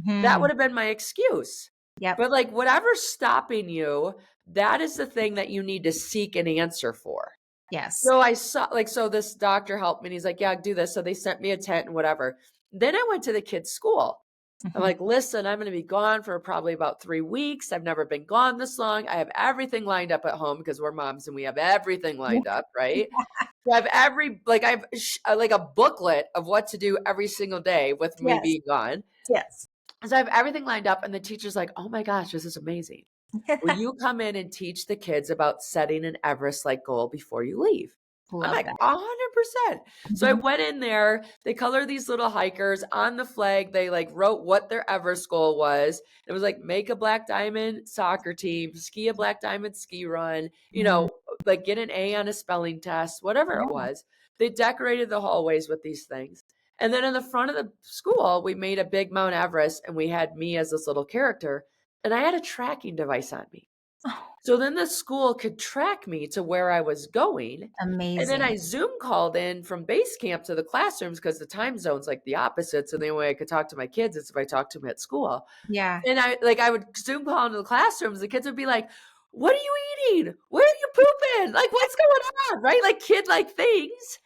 that Mhm. would have been my excuse. Yep. But, like, whatever's stopping you, that is the thing that you need to seek an answer for. Yes. So I saw like, so this doctor helped me and he's like, "Yeah, do this." So they sent me a tent and whatever. Then I went to the kids' school. I'm Mhm. like, "Listen, I'm gonna be gone for probably about 3 weeks. I've never been gone this long. I have everything lined up at home because we're moms and we have everything Yeah. lined up, right? So I have I have like a booklet of what to do every single day with me Yes. being gone. Yes. So I have everything lined up, and the teacher's like, "Oh my gosh, this is amazing. Will you come in and teach the kids about setting an Everest-like goal before you leave?" I'm Love like, that. 100%. So I Mhm. went in there, they color these little hikers on the flag. They like wrote what their Everest goal was. It was like make a black diamond soccer team, ski a black diamond ski run, Mhm. like get an A on a spelling test, whatever it Yeah. was. They decorated the hallways with these things. And then in the front of the school, we made a big Mount Everest and we had me as this little character. And I had a tracking device on me. Oh, So then the school could track me to where I was going. And then amazing. I Zoom called in from base camp to the classrooms because the time zone's like the opposite. So the only way I could talk to my kids is if I talked to them at school. Yeah. And I would Zoom call into the classrooms. The kids would be like, "What are you eating? Where are you pooping? Like, what's going on?" Right? Like kid like things.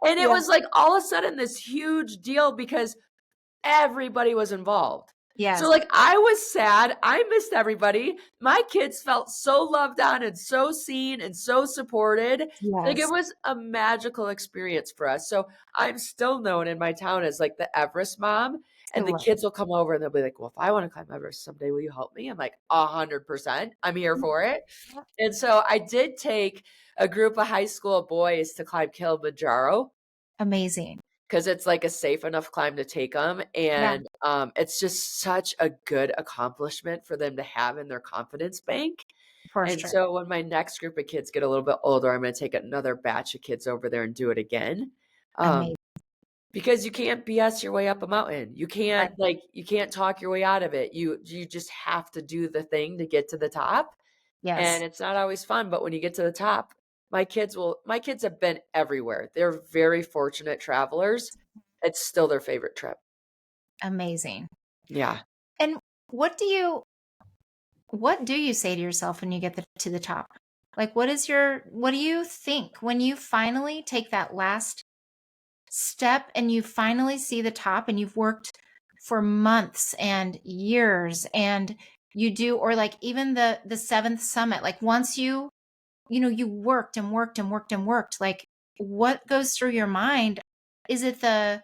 And it Yeah. was like all of a sudden this huge deal because everybody was involved. So, Yes. like, I was sad, I missed everybody. My kids felt so loved on and so seen and so supported. Like, it Yes. was a magical experience for us. So, I'm still known in my town as, like, the Everest mom, I and the love kids will come over and they'll be like, "Well, if I wanna climb Everest someday, will you help me?" I'm like, "100%. I'm here it. for it." And so, I did take a group of high school boys to climb Kilimanjaro. Amazing. 'Cause it's, like, a safe enough climb to take them, Yeah, and, it's just such a good accomplishment for them to have in their confidence bank, for and sure. so when my next group of kids get a little bit older, I'm gonna take another batch of kids over there and do it again, Amazing. um, because you can't BS your way up a mountain. Right. You can't talk your way out of it. You just have to do the thing to get to the top. And Yes. it's not always fun, but when you get to the top, my kids have been everywhere. They're very fortunate travelers. It's still their favorite trip. Amazing. Yeah. And what do you what do you say to yourself when you get to the top? Like, what do you think when you finally take that last step and you finally see the top and you've worked for months and years and you do, or like even the seventh summit, like once you worked and worked and worked and worked, like what goes through your mind? Is it the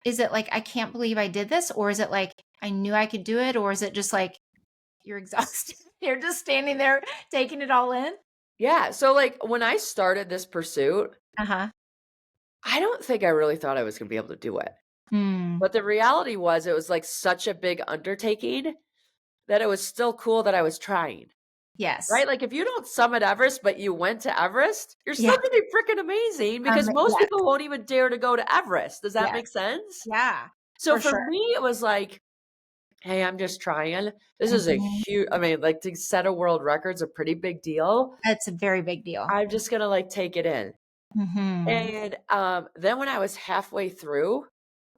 is it like, I can't believe I did this? Or is it like, I knew I could do it? Or is it just like, you're exhausted? You're just standing there taking it all in? Yeah, so, like, when I started this pursuit, Uh-huh. I don't think I really thought I was gonna be able to do it. Mm. But the reality was it was, like, such a big undertaking that it was still cool that I was trying, Yes. right? Like, if you don't summit Everest, but you went to Everest, you're Yeah. still gonna be freaking amazing because most Yes. people won't even dare to go to Everest. Does that Yes. make sense? Yeah. So For for sure. me, it was like, "Hey, I'm just trying." This is a Mhm. huge I mean, like, to set a world record's a pretty big deal. That's a very big deal. I'm just gonna, like, take it in. Mhm. And, then when I was halfway through, I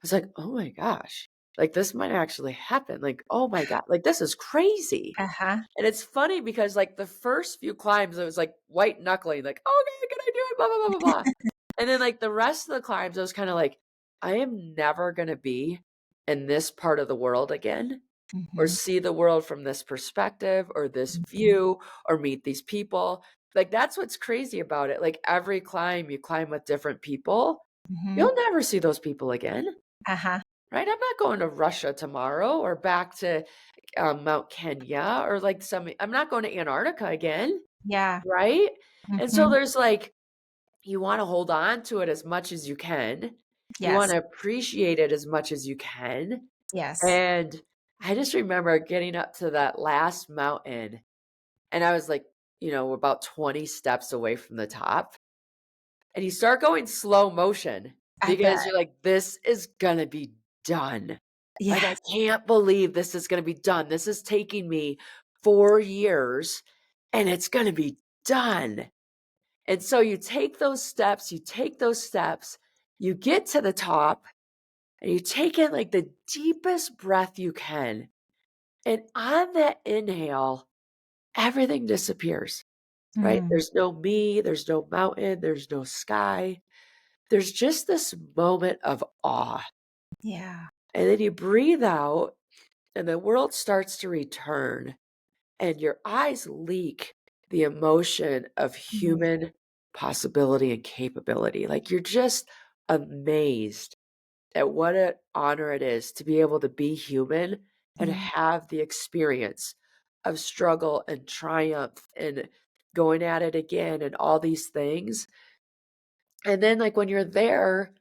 was like, "Oh my gosh, like, this might actually happen, like, oh my god, like, this is crazy." Uh-huh. And it's funny because, like, the first few climbs, it was, like, white knuckling, like, "Okay, can I do it? Blah, blah, blah, blah, blah." And then, like, the rest of the climbs, I was kinda like, "I am never gonna be in this part of the world again, or Mhm. see the world from this perspective, or this Mhm. view, or meet these people." Like, that's what's crazy about it. Like, every climb you climb with different people, Mhm. you'll never see those people again, Uh-huh. right? I'm not going to Russia tomorrow or back to, Mount Kenya or, like, some I'm not going to Antarctica again, Yeah. right? And so Mhm. there's, like, you wanna hold on to it as much as you can. You Yes. wanna appreciate it as much as you can. Yes. And I just remember getting up to that last mountain, and I was, like, about 20 steps away from the top, and you start going slow motion I bet. because you're like, "This is gonna be done." Like, I Yes. can't believe this is gonna be done. This is taking me 4 years, and it's gonna be done. And so you take those steps, you get to the top, and you take in, like, the deepest breath you can, and on that inhale, everything disappears, right? Mm. There's no me, there's no mountain, there's no sky. There's just this moment of awe, Yeah. and then you breathe out, and the world starts to return, and your eyes leak the emotion of Mhm. human possibility and capability. Like, you're just amazed at what an honor it is to be able to be human and Mhm. have the experience of struggle and triumph and going at it again and all these things. And then, like, when you're there,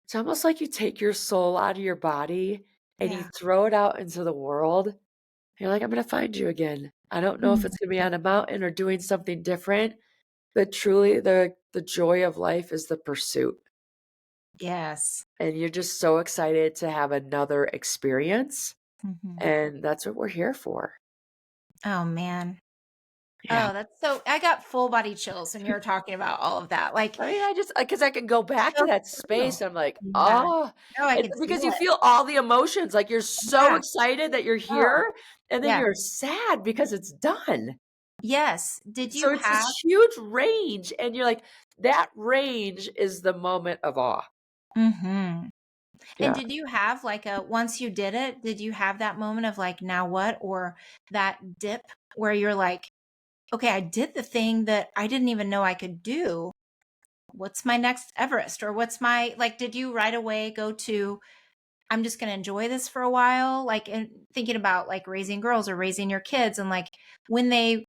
it's almost like you take your soul out of your body and you Yeah. throw it out into the world. You're like, "I'm gonna find you again. I don't know if Mhm. it's gonna be on a mountain or doing something different, but truly the joy of life is the pursuit." Yes. And you're just so excited to have another experience, Mhm. and that's what we're here for. Oh, man. Yeah. Oh, that's so I got full body chills when you were talking about all of that, like, I mean, I just because I can go back to so that true. space, I'm like, Yeah. "Oh." No, I It's could because feel you it. feel all the emotions, like, you're so Yeah. excited that you're Oh, here, and then yeah. you're sad because it's done. Yes. Did So you it's have this huge range, and you're like, that range is the moment of awe. Mhm. And Yeah. did you have, like, a once you did it, did you have that moment of, like, "Now what?" Or that dip where you're like, "Okay, I did the thing that I didn't even know I could do. What's my next Everest?" Or what's my like, did you right away go to, "I'm just gonna enjoy this for a while," like, and thinking about, like, raising girls or raising your kids and, like, when they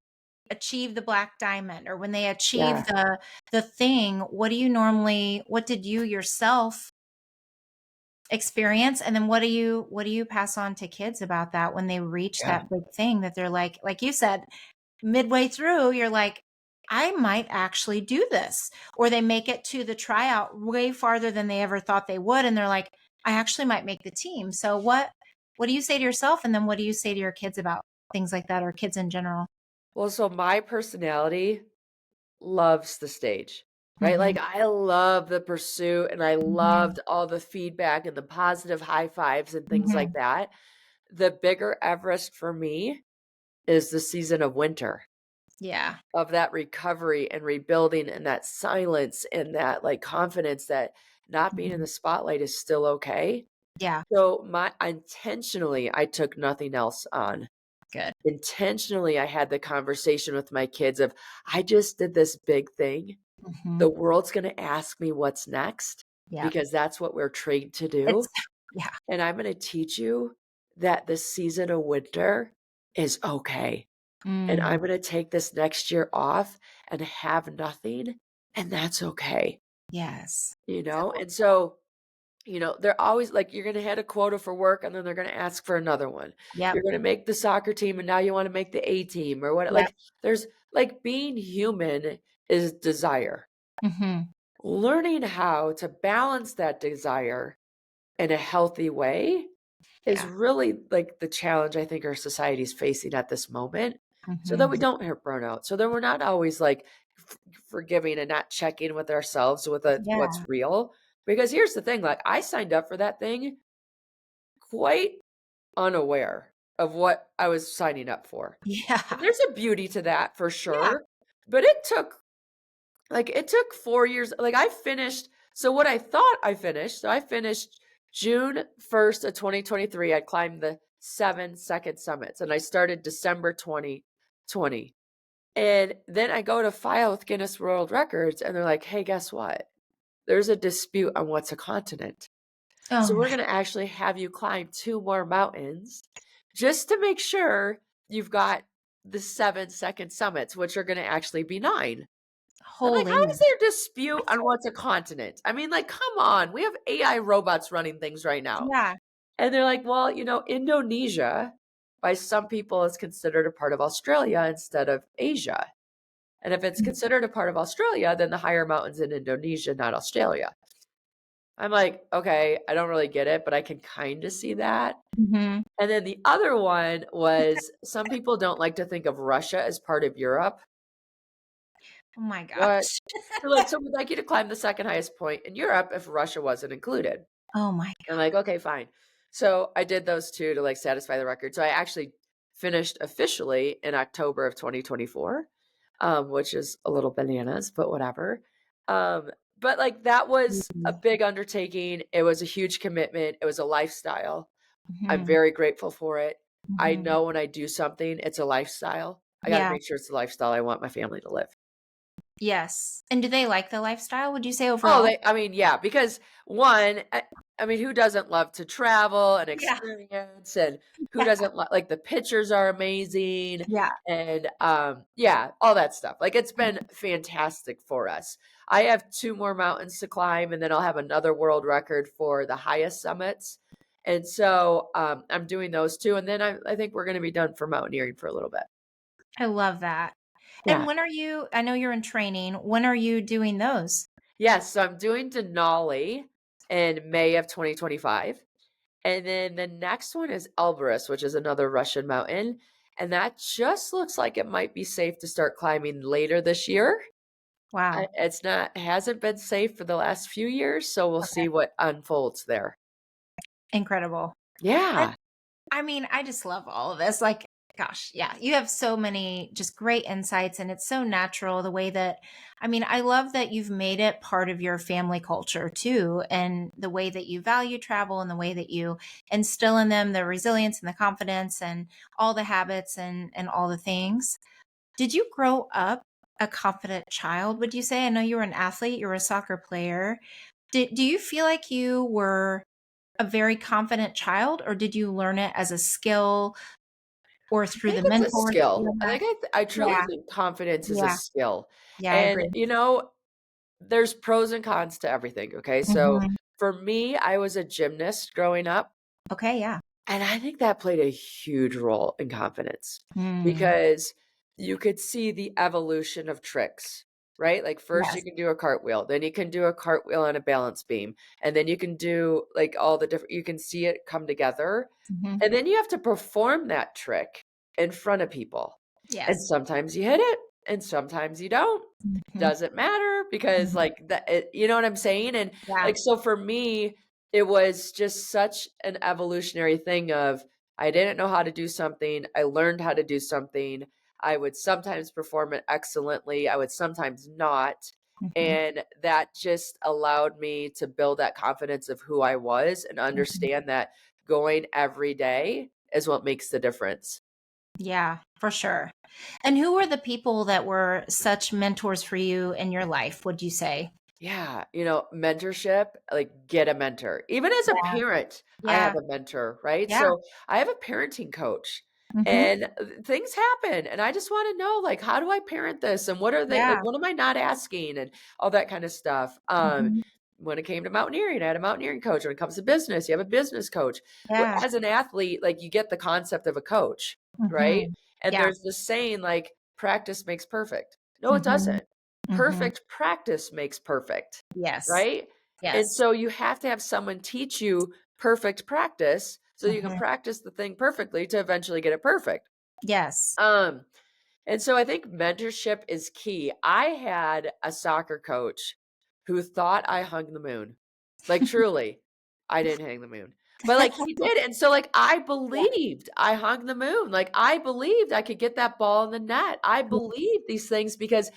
achieve the black diamond or when they achieve Yeah. the thing, what did you yourself experience? And then what do you pass on to kids about that when they reach Yeah. that big thing that they're like you said, midway through, you're like, "I might actually do this." Or they make it to the tryout way farther than they ever thought they would, and they're like, "I actually might make the team." So what do you say to yourself, and then what do you say to your kids about things like that or kids in general? Well, so my personality loves the stage, right? Mhm. Like, I love the pursuit, and I Mhm. loved all the feedback and the positive high fives and things like Mhm. that. The bigger Everest for me is the season of winter, Yeah. of that recovery and rebuilding and that silence and that, like, confidence that not being in Mhm. the spotlight is still okay. Yeah. So, my intentionally, I took nothing else on. Good. Intentionally, I had the conversation with my kids of, "I just did this big thing. Mhm. The world's gonna ask me what's next Yep. because that's what we're trained to It's do, yeah. and I'm gonna teach you that the season of winter is okay, and I'm Mm. gonna take this next year off and have nothing, and that's okay." Yes. And so, they're always like, you're gonna hit a quota for work, and then they're gonna ask for another one. Yep. You're gonna make the soccer team, and now you wanna make the A team or what, Yep. like, there's like, being human is desire. Mhm. Learning how to balance that desire in a healthy way is Yeah. really, like, the challenge I think our society is facing at this moment, so that we Mhm. don't hit burnout, so that we're not always, like, forgiving and not checking with ourselves with what's Yeah. real. Because here's the thing, like I signed up for that thing quite unaware of what I was signing up for. And Yeah. there's a beauty to that for Yeah. sure. But it took 4 years. Like I finished, so what I thought I finished, so I finished June 1st of 2023. I climbed the 7 second summits and I started December 2020. And then I go to file with Guinness World Records and they're like, "Hey, guess what? There's a dispute on what's a continent. Oh So we're my, going to actually have you climb 2 more mountains just to make sure you've got the 7 second summits, which are going to actually be 9." I'm like, holy. how is there dispute on what's a continent? I mean, like, come on. We have AI robots running things right now. Yeah. And they're like, well, Indonesia, by some people, is considered a part of Australia instead of Asia. And if it's considered a part of Australia, then the higher mountains in Indonesia, not Australia. I'm like, okay, I don't really get it, but I can kind of see that. Mhm. And then the other one was some people don't like to think of Russia as part of Europe. Oh my What? gosh. So we'd like you to climb the second highest point in Europe if Russia wasn't included. Oh my I'm like, okay, fine. So I did those two to like satisfy the record. So I actually finished officially in October of 2024, which is a little bananas, but whatever. But like that was a God. big undertaking. It was a huge commitment. It was a lifestyle. I'm Mhm. very grateful for it. I Mhm. know when I do something, it's a lifestyle. I got to Yeah. make sure it's the lifestyle I want my family to live. Yes. And do they like the lifestyle, would you say Oh, overall? I mean, yeah, because one, I mean, who doesn't love to travel and Yeah. experience, and who Yeah. doesn't like the pictures are amazing, Yeah. and yeah, all that stuff. Like it's been Mhm. fantastic for us. I have 2 more mountains to climb, and then I'll have another world record for the highest summits. And so I'm doing those two, and then I think we're going to be done for mountaineering for a little bit. I love that. And Yeah. when are you I know you're in training. When are you doing those? Yes, so I'm doing Denali in May of 2025. And then the next one is Elbrus, which is another Russian mountain. And that just looks like it might be safe to start climbing later this year. Wow. It's not, hasn't been safe for the last few years. So we'll Okay. see what unfolds there. Incredible. And Yeah. I mean, I just love all of this. Like, gosh, yeah, you have so many just great insights, and it's so natural the way that, I mean, I love that you've made it part of your family culture too, and the way that you value travel and the way that you instill in them the resilience and the confidence and all the habits and all the things. Did you grow up a confident child, would you say? I know you were an athlete, you were a soccer player. Do you feel like you were a very confident child, or did you learn it as a skill or I through the think it's a mentors that you skill. I had? think I truly Yeah, think confidence is a yeah, skill. yeah, I And, agree. there's pros and cons to everything. Okay. So Mhm. for me, I was a gymnast growing up. Okay, yeah. And I think that played a huge role in confidence Mm, because you could see the evolution of tricks, right? Like first you yes. can do a cartwheel, then you can do a cartwheel on a balance beam, and then you can do like all the different, you can see it come together. Mhm. And then you have to perform that trick in front of people. And Yes. sometimes you hit it and sometimes you don't. Mhm, Doesn't matter because mhm. like you know what I'm saying? And Yeah. like so for me, it was just such an evolutionary thing of I didn't know how to do something, I learned how to do something. I would sometimes perform it excellently, I would sometimes not. Mhm, And that just allowed me to build that confidence of who I was and mhm. understand that going every day is what makes the difference. Yeah, for sure. And who were the people that were such mentors for you in your life, would you say? Yeah, mentorship, like get a mentor. Even as a Yeah, parent, I have yeah, a mentor, right? yeah. So I have a parenting coach Mhm. and things happen and I just want to know like how do I parent this and what are they like Yeah. what am I not asking and all that kind of stuff. Mhm. When it came to mountaineering, I had a mountaineering coach. When it comes to business, you have a business coach. Yeah. As an athlete, like you get the concept of a coach, right? Mhm. And Yeah. there's this saying like practice makes perfect. No, it Mhm. doesn't. Mhm. Perfect practice makes perfect, Yes. right? And Yes. so you have to have someone teach you perfect practice so you can Mhm. practice the thing perfectly to eventually get it perfect. Yes. Um, And so I think mentorship is key. I had a soccer coach who thought I hung the moon. Like, truly, I didn't hang the moon, but, like, he did, and so, like, I Yeah. believed I hung the moon. Like, I believed I could get that ball in the net. I Yeah. believed these things because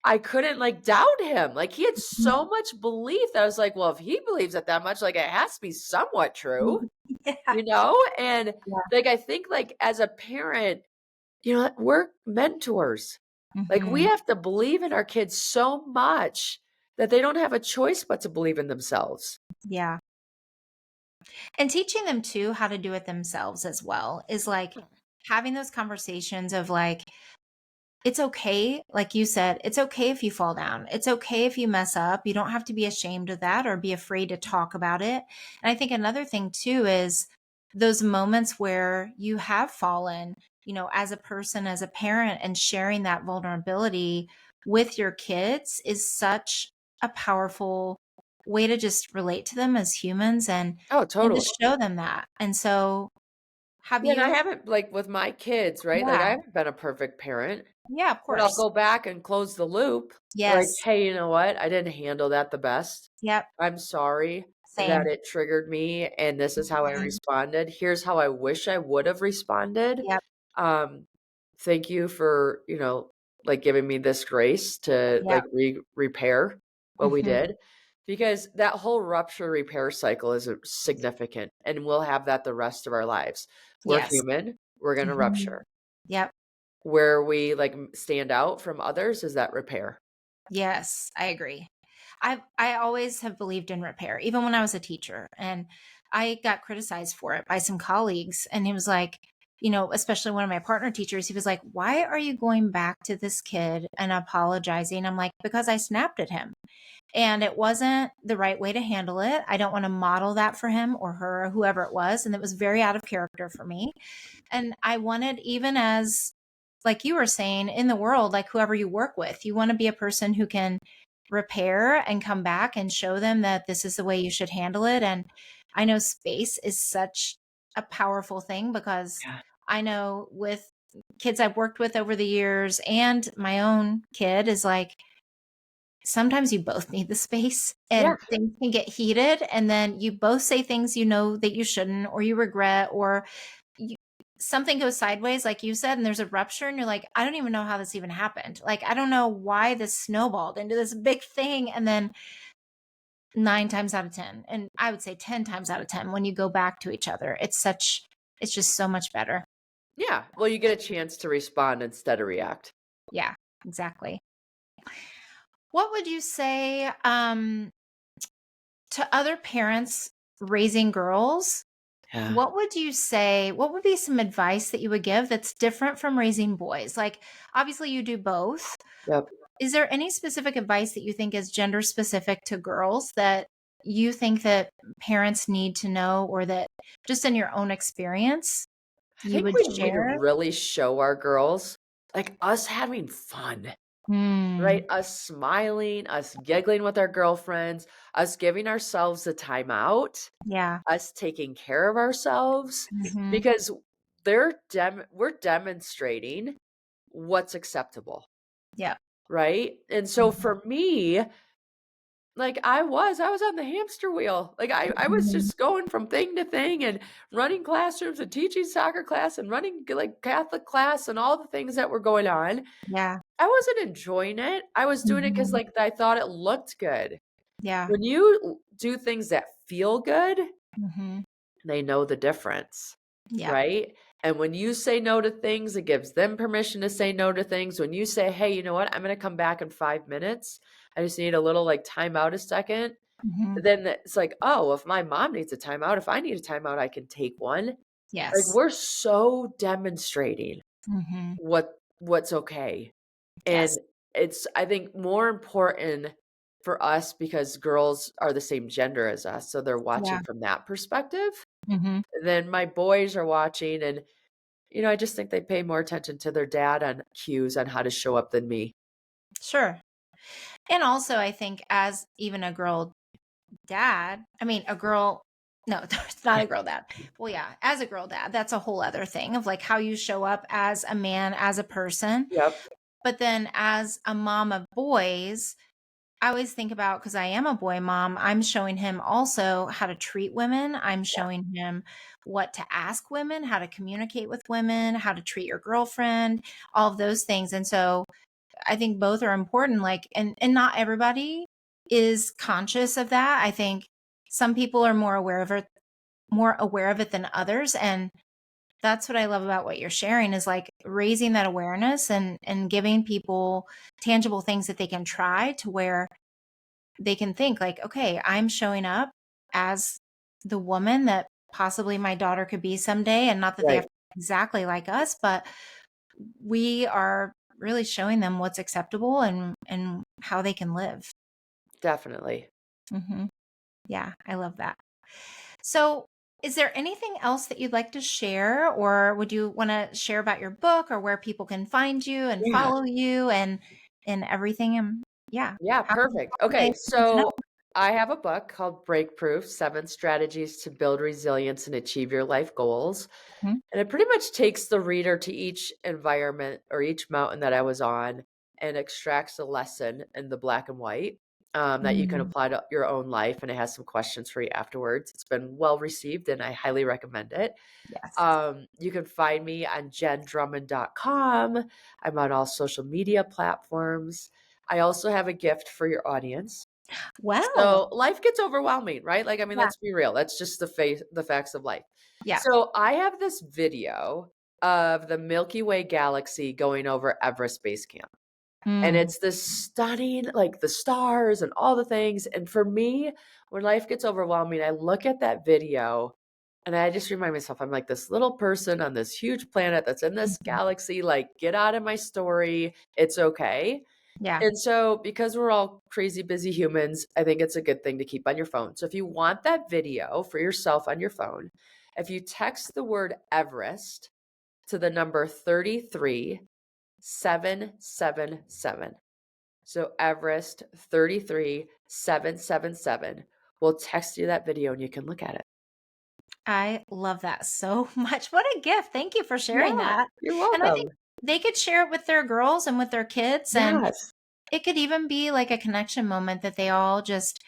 I couldn't, like, doubt him. Like, he had Mhm. so much belief that I was like, "Well, if he believes it that much, like, it has to be somewhat true," Mhm. Yeah. you know? And, Yeah. like, I think, like, as a parent, you know what? We're mentors. Like, we Mhm. have to believe in our kids so much that they don't have a choice but to believe in themselves. Yeah. And teaching them too how to do it themselves as well is like having those conversations of like, it's okay, like you said, it's okay if you fall down. It's okay if you mess up. You don't have to be ashamed of that or be afraid to talk about it. And I think another thing too is those moments where you have fallen, as a person, as a parent, and sharing that vulnerability with your kids is such a powerful way to just relate to them as humans Oh, and totally. just show them that. And so have Yeah, and I you haven't like, with my kids, right? Like, yeah. I haven't been a perfect parent, Yeah, of but I'll course. go back and close the loop. Like, Yes. "Hey, you know what? I didn't handle that the best. Yep. I'm sorry that Same. it triggered me, and this is how I Mhm. responded. Here's how I wish I would have responded. Yep, Um, thank you for, like, giving me this grace to, yep, like, repair what we mhm. did." Because that whole rupture repair cycle is, significant, and we'll have that the rest of our lives. We're Yes. human, we're gonna Mhm. rupture. Yep. Where we, like, stand out from others is that repair. Yes, I agree. I always have believed in repair, even when I was a teacher, and I got criticized for it by some colleagues, and he was like, especially one of my partner teachers, he was like, "Why are you going back to this kid and apologizing?" I'm like, "Because I snapped at him, and it wasn't the right way to handle it. I don't wanna model that for him or her or whoever it was, and it was very out of character for me." And I wanted, even as, like you were saying, in the world, like whoever you work with, you want to be a person who can repair and come back and show them that this is the way you should handle it. And I know space is such a powerful thing because Yeah. I know with kids I've worked with over the years and my own kid is like, sometimes you both need the space Yeah, and things can get heated. And then you both say things that you shouldn't, or you regret, or you something goes sideways, like you said, and there's a rupture, and you're like, "I don't even know how this even happened. Like, I don't know why this snowballed into this big thing." And then 9 times out of 10, and I would say 10 times out of 10, when you go back to each other, it's just so much better. yeah. Well, you get a chance to respond instead of react. Yeah, exactly. What would you say, to other parents raising girls? Yeah. What would be some advice that you would give that's different from raising boys? Like, obviously you do both. Yep. Is there any specific advice that you think is gender specific to girls that you think that parents need to know, or that just in your own experience I you think would we need to share? really show our girls, like, us having fun, Mm, right? Us smiling, us giggling with our girlfriends, us giving ourselves a time out, yeah. us taking care of ourselves, Mhm. because we're demonstrating what's acceptable, Yep. right? And so Mhm. for me, like, I was on the hamster wheel. Like, I was Mhm. just going from thing to thing and running classrooms and teaching soccer class and running, like, Catholic class and all the things that were going on. Yeah. I wasn't enjoying it. I was doing it because, Mhm. like, I thought it looked good. Yeah. When you do things that feel good, Mhm. they know the difference, Yep. right? And when you say no to things, it gives them permission to say no to things. When you say, "Hey, you know what? I'm gonna come back in 5 minutes. I just need a little, like, time out a second," Mhm. then it's like, "Oh, if my mom needs a timeout, if I need a timeout, I can take one." Like, Yes. we're so demonstrating Mhm. what's okay. Yes. And it's, I think, more important for us because girls are the same gender as us, so they're Yeah. watching from that perspective. Mhm. Then my boys are watching, and, I just think they pay more attention to their dad on cues on how to show up than me. Sure. And also, I think as even a girl dad, I mean, a girl No, it's not a girl dad. Well, yeah, as a girl dad, that's a whole other thing of like how you show up as a man, as a person. Yep. But then as a mom of boys, I always think about, because I am a boy mom, I'm showing him also how to treat women. I'm showing him what to ask women, how to communicate with women, how to treat your girlfriend, all of those things. And so I think both are important. Like, and not everybody is conscious of that. I think some people are more aware of it than others. And that's what I love about what you're sharing is like raising that awareness and giving people tangible things that they can try to where they can think like, okay, I'm showing up as the woman that possibly my daughter could be someday. And not that they have Right. to be exactly like us, but we are really showing them what's acceptable and how they can live. Definitely. Hmm. Yeah, I love that. So, is there anything else that you'd like to share, or would you want to share about your book or where people can find you and Yeah. follow you and everything? And yeah, Yeah, how perfect. do they Okay, need to know? so I have a book called Break Proof: 7 Strategies to Build Resilience and Achieve Your Life Goals. Mhm. And it pretty much takes the reader to each environment or each mountain that I was on and extracts a lesson in the black and white that you can Mm, apply to your own life. And it has some questions for you afterwards. It's been well received and I highly recommend it. yes. You can find me on jendrummond.com. I'm on all social media platforms. I also have a gift for your audience. Well, So life gets overwhelming, right? Like, I mean, yeah, let's be real. That's just the facts of life. yeah. So I have this video of the Milky Way galaxy going over Everest Base Camp. And Mm, it's this stunning, like the stars and all the things. And for me, when life gets overwhelming, I look at that video and I just remind myself, I'm like this little person on this huge planet that's in this mhm. galaxy. Like, get out of my story. It's okay. Yeah, And so, because we're all crazy busy humans, I think it's a good thing to keep on your phone. So, if you want that video for yourself on your phone, if you text the word Everest to the number 33777, so Everest 33777, we'll text you that video and you can look at it. I love that so much. What a gift. Thank you for sharing Yeah, that. you're And I think welcome. they could share it with their girls and with their kids. And Yes. it could even be like a connection moment that they all just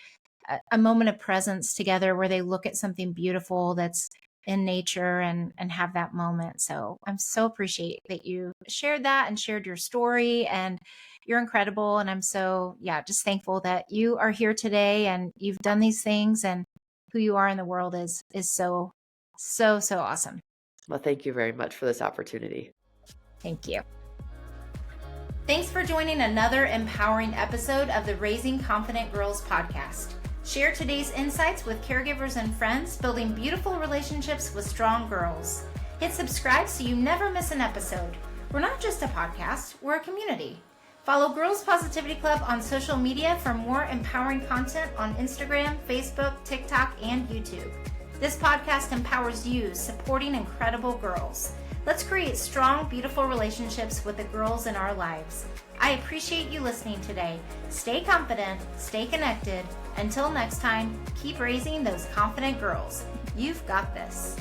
a moment of presence together where they look at something beautiful that's in nature and have that moment. So I'm so appreciate that you shared that and shared your story, and you're incredible. And I'm so, yeah, just thankful that you are here today and you've done these things, and who you are in the world is so, so, so awesome. Well, thank you very much for this opportunity. Thank you. Thanks for joining another empowering episode of the Raising Confident Girls podcast. Share today's insights with caregivers and friends, building beautiful relationships with strong girls. Hit subscribe so you never miss an episode. We're not just a podcast, we're a community. Follow Girls Positivity Club on social media for more empowering content on Instagram, Facebook, TikTok, and YouTube. This podcast empowers you, supporting incredible girls. Let's create strong, beautiful relationships with the girls in our lives. I appreciate you listening today. Stay confident, stay connected. Until next time, keep raising those confident girls. You've got this.